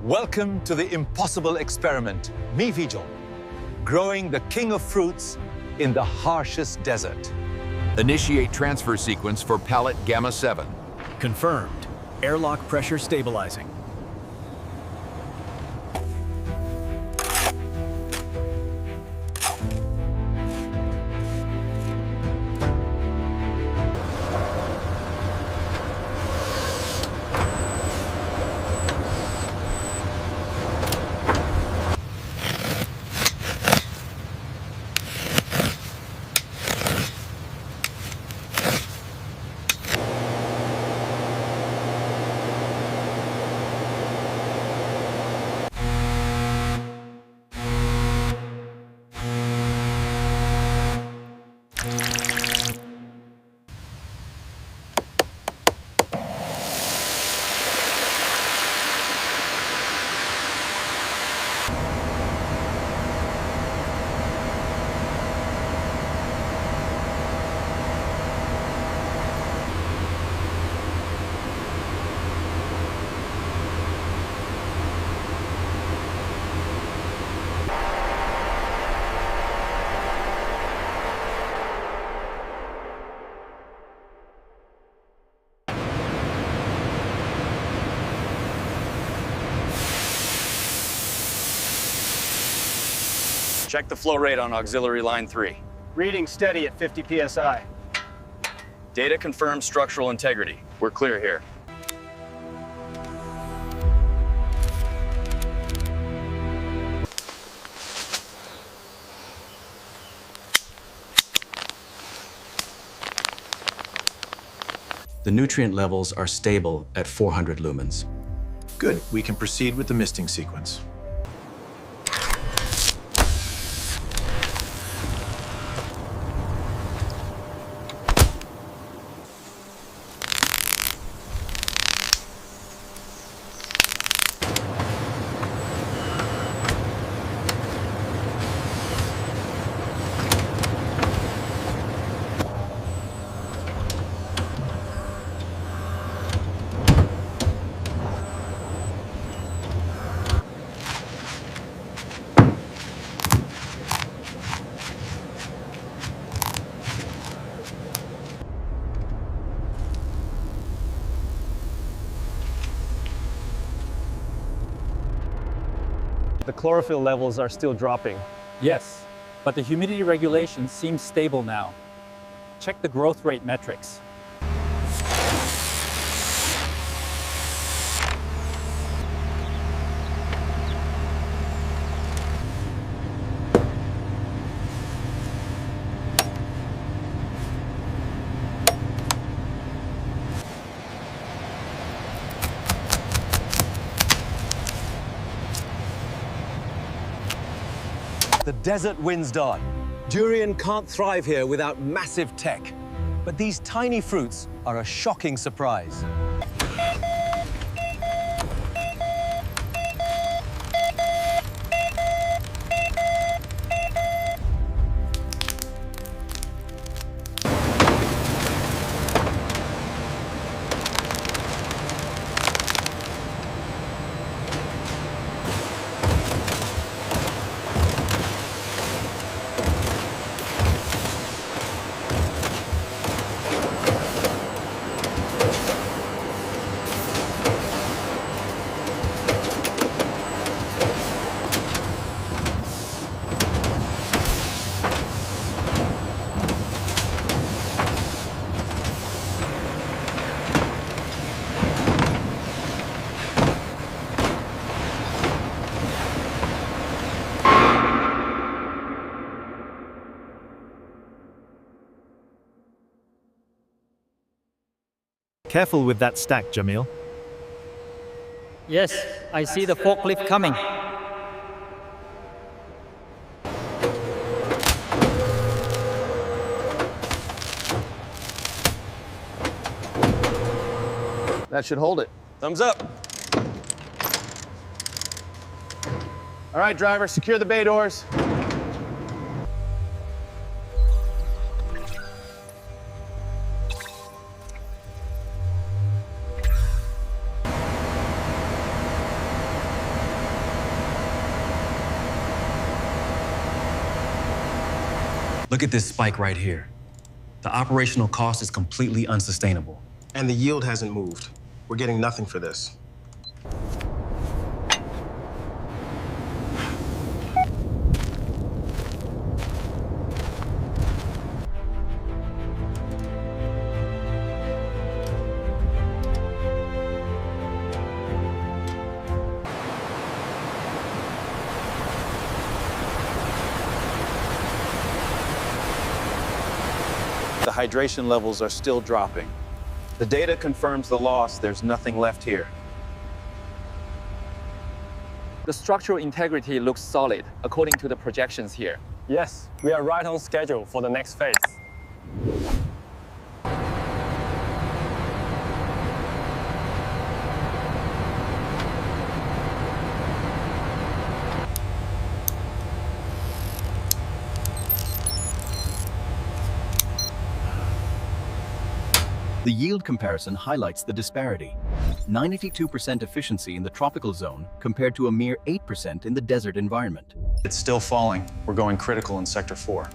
Welcome to the impossible experiment, me Vijay, growing the king of fruits in the harshest desert. Initiate transfer sequence for pallet Gamma 7. Confirmed. Airlock pressure stabilizing. Check the flow rate on auxiliary line 3. Reading steady at 50 psi. Data confirms structural integrity. We're clear here. The nutrient levels are stable at 400 lumens. Good. We can proceed with the misting sequence. The chlorophyll levels are still dropping. Yes, but the humidity regulation seems stable now. Check the growth rate metrics. The desert wins die. Durian can't thrive here without massive tech. But these tiny fruits are a shocking surprise. Careful with that stack, Jamil. Yes, I see the forklift coming. That should hold it. Thumbs up. All right, driver, secure the bay doors. Look at this spike right here. The operational cost is completely unsustainable. And the yield hasn't moved. We're getting nothing for this. The hydration levels are still dropping. The data confirms the loss. There's nothing left here. The structural integrity looks solid according to the projections here. Yes, we are right on schedule for the next phase. The yield comparison highlights the disparity. 92% efficiency in the tropical zone compared to a mere 8% in the desert environment. It's still falling. We're going critical in Sector 4.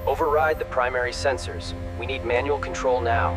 Override the primary sensors. We need manual control now.